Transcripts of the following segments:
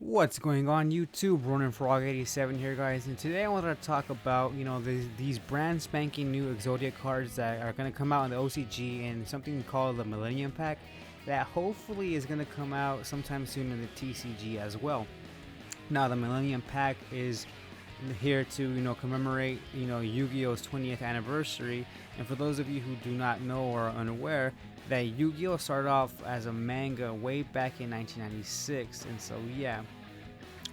What's going on YouTube? Ronin Frog 87 here, guys, and today I wanted to talk about these brand spanking new Exodia cards that are going to come out in the OCG and something called the Millennium Pack that hopefully is going to come out sometime soon in the TCG as well. Now the Millennium Pack is here to commemorate Yu-Gi-Oh's 20th anniversary, and for those of you who do not know or are unaware, that Yu-Gi-Oh started off as a manga way back in 1996, and so yeah,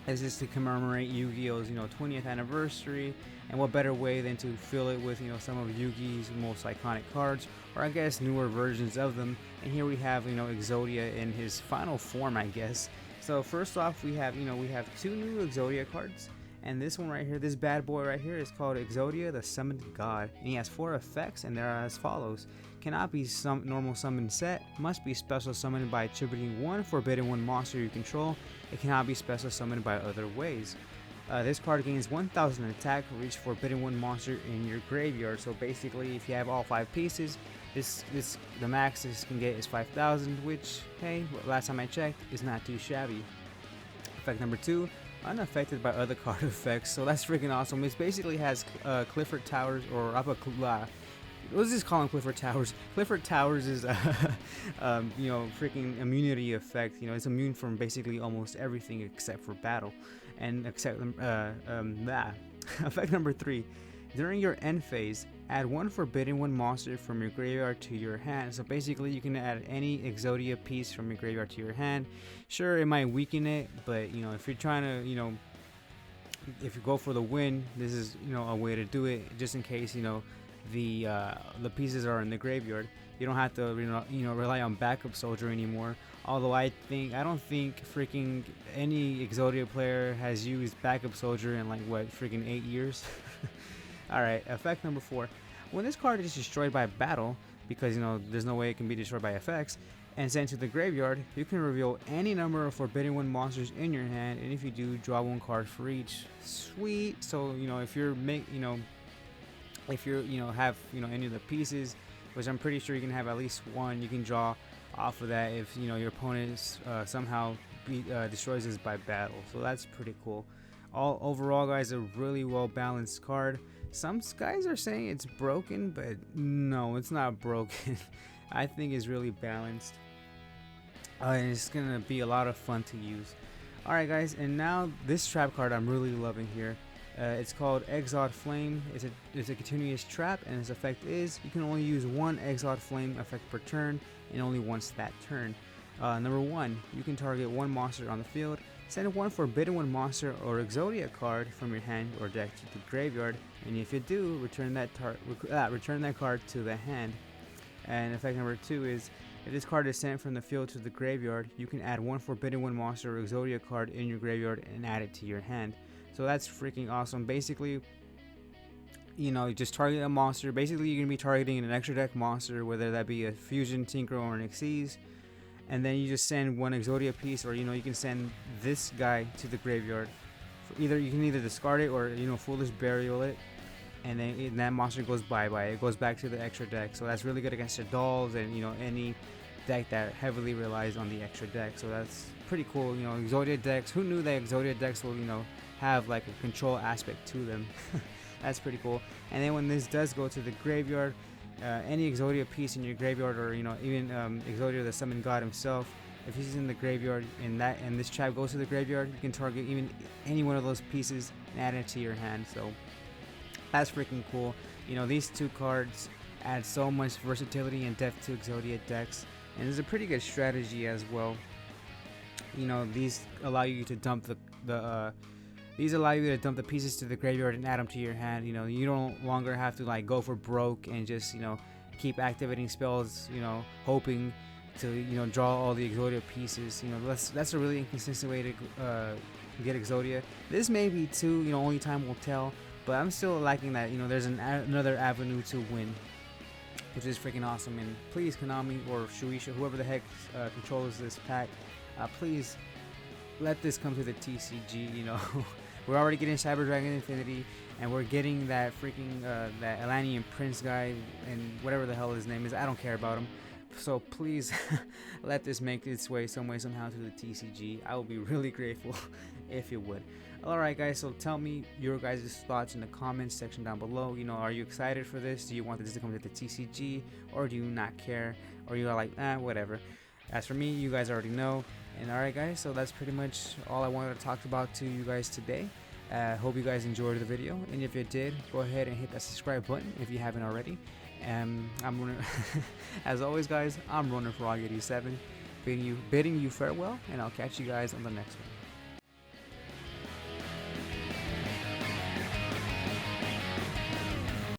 this is to commemorate Yu-Gi-Oh's 20th anniversary, and what better way than to fill it with some of Yu-Gi's most iconic cards, or I guess newer versions of them. And here we have Exodia in his final form, I guess. So first off, we have two new Exodia cards. And this one right here, this bad boy right here, is called Exodia the Summoned God, and he has 4 effects, and they are as follows: cannot be normal summon set, must be special summoned by attributing 1 forbidden 1 monster you control. It cannot be special summoned by other ways. This card gains 1000 attack for each forbidden 1 monster in your graveyard. So basically, if you have all 5 pieces, the max this can get is 5000, which, hey, last time I checked, is not too shabby. Effect number 2. Unaffected by other card effects, so that's freaking awesome. It basically has Clifford Towers, or let's just call them Clifford Towers. Clifford Towers is freaking immunity effect. It's immune from basically almost everything except for battle, and except effect number 3. During your end phase, add 1 forbidden 1 monster from your graveyard to your hand. So basically, you can add any Exodia piece from your graveyard to your hand. Sure, it might weaken it, but if you're trying to, if you go for the win, this is a way to do it. Just in case the pieces are in the graveyard, you don't have to rely on backup soldier anymore. Although I don't think freaking any Exodia player has used backup soldier in like what, freaking 8 years. Alright, effect number 4. When this card is destroyed by battle, because there's no way it can be destroyed by effects, and sent to the graveyard, you can reveal any number of forbidden 1 monsters in your hand, and if you do, draw 1 card for each. Sweet. So if you're have any of the pieces, which I'm pretty sure you can have at least 1, you can draw off of that if your opponent somehow destroys this by battle. So that's pretty cool. Overall, guys, a really well balanced card. Some guys are saying it's broken, but no, it's not broken. I think it's really balanced. And it's gonna be a lot of fun to use. Alright, guys, and now this trap card I'm really loving here. It's called Exile Flame. It's a continuous trap, and its effect is you can only use 1 Exile Flame effect per turn, and only once that turn. Number 1, you can target 1 monster on the field, send 1 forbidden 1 monster or Exodia card from your hand or deck to the graveyard, and if you do, return that card to the hand. And effect number 2 is, if this card is sent from the field to the graveyard, you can add 1 forbidden 1 monster or Exodia card in your graveyard and add it to your hand. So that's freaking awesome. Basically, you just target a monster. Basically, you're gonna be targeting an extra deck monster, whether that be a Fusion, Synchro, or an Xyz, and then you just send 1 Exodia piece, or you can send this guy to the graveyard. You can either discard it or Foolish Burial it, and then that monster goes bye-bye. It goes back to the extra deck. So that's really good against your dolls and any deck that heavily relies on the extra deck. So that's pretty cool. Exodia decks, who knew that Exodia decks will have like a control aspect to them. That's pretty cool. And then when this does go to the graveyard, any Exodia piece in your graveyard, or even Exodia the Summoned God himself, if he's in the graveyard and this trap goes to the graveyard, you can target even any one of those pieces and add it to your hand. So that's freaking cool. These 2 cards add so much versatility and depth to Exodia decks, and it's a pretty good strategy as well. These allow you to dump the pieces to the graveyard and add them to your hand. You don't longer have to like go for broke and just keep activating spells, hoping to draw all the Exodia pieces. That's a really inconsistent way to get Exodia. This may be too, only time will tell, but I'm still liking that there's another avenue to win, which is freaking awesome. And please, Konami or Shueisha, whoever the heck controls this pack, please let this come to the TCG. We're already getting Cyber Dragon Infinity, and we're getting that freaking that Elanian Prince guy, and whatever the hell his name is. I don't care about him. So please let this make its way some way somehow to the TCG. I will be really grateful if you would. Alright guys, so tell me your guys' thoughts in the comments section down below. You know, are you excited for this? Do you want this to come to the TCG, or do you not care, or you're like, whatever. As for me, you guys already know. And alright guys, so that's pretty much all I wanted to talk about to you guys today. Hope you guys enjoyed the video, and if you did, go ahead and hit that subscribe button if you haven't already. I'm running as always guys, I'm running for Frog 87, bidding you farewell, and I'll catch you guys on the next one.